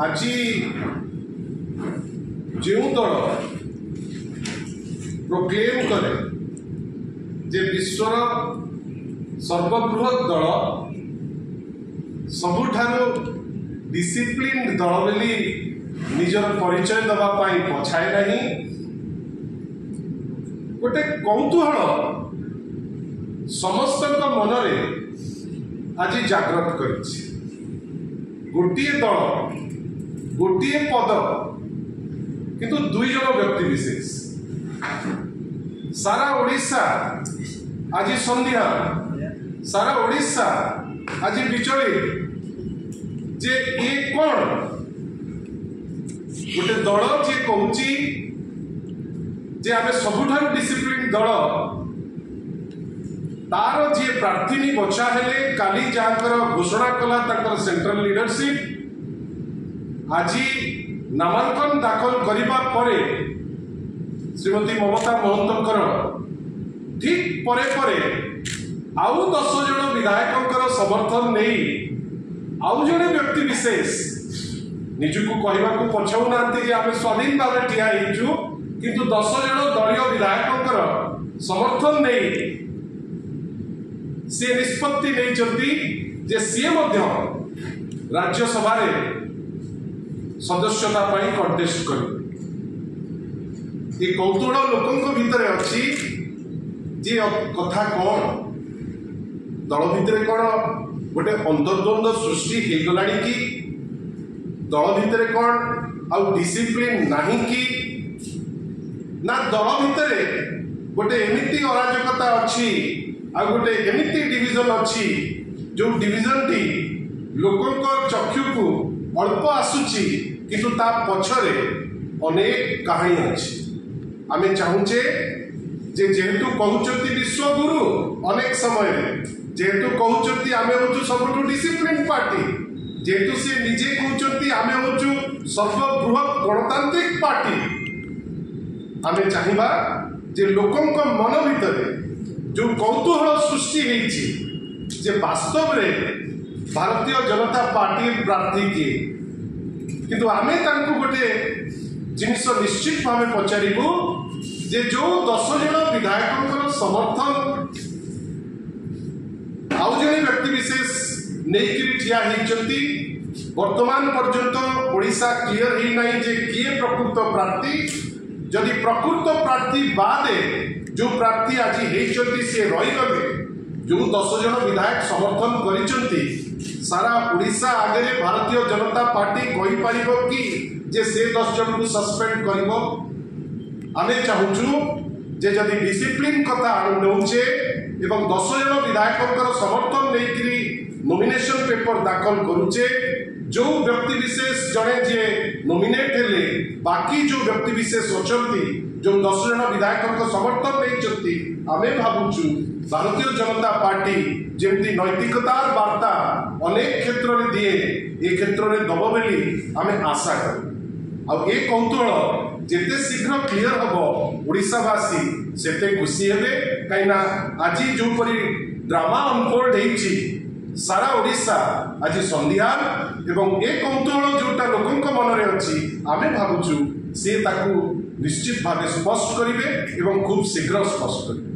आज जो दल प्रोक्लेम करे जे विश्वर सर्वबृहत दल सबुठारो डिसिप्लिन दल बोली निजर परिचय दवाई पछाए नहीं गोटे कौतूहल समस्त मनरे आज जागृत कर गोटे दल गोटे पद किंतु दुई जन व्यक्ति विशेष सारा ओडिशा आज संध्या सारा ओडिशा आज विचलित जे ये कौन गोटे दल जे कहूँ जे आमे सबुठार डिसिप्लिन दल तार जी प्रार्थी बचा हेले काली जहाँकर घोषणा कला ताकर सेंट्रल लीडरशिप आज नामांकन दाखल करिबा परे श्रीमती ममता महंतर ठीक परे परे आउ 10 जन विधायकों समर्थन नहीं आउ जड़े व्यक्ति विशेष निजुक कहवा पछाऊ ना आम स्वाधीन भाव ठिया किंतु 10 जन दलीय विधायकों समर्थन नहीं सी निष्पत्ति नहीं जे सी राज्यसभा सदस्यता कंटेस्ट कर कौतूहल लोकों भितर अच्छी जे कथा कौन दल भितर कौन गोटे अंतर्द्वंद सृष्टि हो गला कि दल भितर कौन आउ डिसिप्लिन नहीं कि ना दल भितर गोटे एमती अराजकता अच्छी आ गोटे एमती डिविजन अच्छी जो डिविजन टी लोकों चक्षु को अल्प आसुची किंतु ता पछरे अनेक कहानी अच्छी आमे चाहूचे जेहेतु कहते विश्वगुरु अनेक समय जेहेतु कहते आमे हूँ सबुठ डिसिप्लिन पार्टी जेहेतु सी निजे कहते आमे हूँ सर्वबृहत गणतांत्रिक पार्टी आमे चाहिबा जे लोकों मन भितर जो कौतूहल सृष्टि होती जे वास्तव में भारतीय जनता पार्टी प्रार्थी किए किंतु आमे तांको गोटे जिनिस निश्चित भाव पचारू जे जो 10 जन विधायकों समर्थन आउ जड़े व्यक्ति विशेष नहीं ठिया होती वर्तमान पर्यंत ओडिशा क्लियर ही नहीं जे किए प्रकृत प्रार्थी जदि प्रकृत प्रार्थी बादे जो प्रार्थी आज होती सी रहीगले जो 10 जन विधायक समर्थन करिसेंती सारा ओडिशा आगे भारतीय जनता पार्टी कही पारिबो कि जे से 10 जन को सस्पेंड करिबो आमे चाहूचु जे जदि डिसिप्लिन कथा नौचे एवं 10 जन विधायकों समर्थन नहीं नॉमिनेशन पेपर दाखल करुचे जो व्यक्ति विशेष जड़े जे नॉमिनेट हेले बाकी जो व्यक्ति विशेष अच्छी जो 10 जन विधायकों समर्थन नहीं आमे भावुचु भारतीय जनता पार्टी जमती नैतिकतार वार्ता अनेक क्षेत्र में दिए ये क्षेत्र में दब बोली आमे आशा करूँ आ कौतूहल जिते शीघ्र क्लियर हम ओडिशावासी सेते खुशी हेबे कहीं आज जो परी ड्रामा अनफोल्ड होती सारा ओडिशा आज संध्यान एवं ए कौतूहल जोटा लोकों मन में अच्छी आमे भावुचु सी ताकू निश्चित भाव स्पष्ट करेंगे एवं खूब शीघ्र स्पष्ट करेंगे।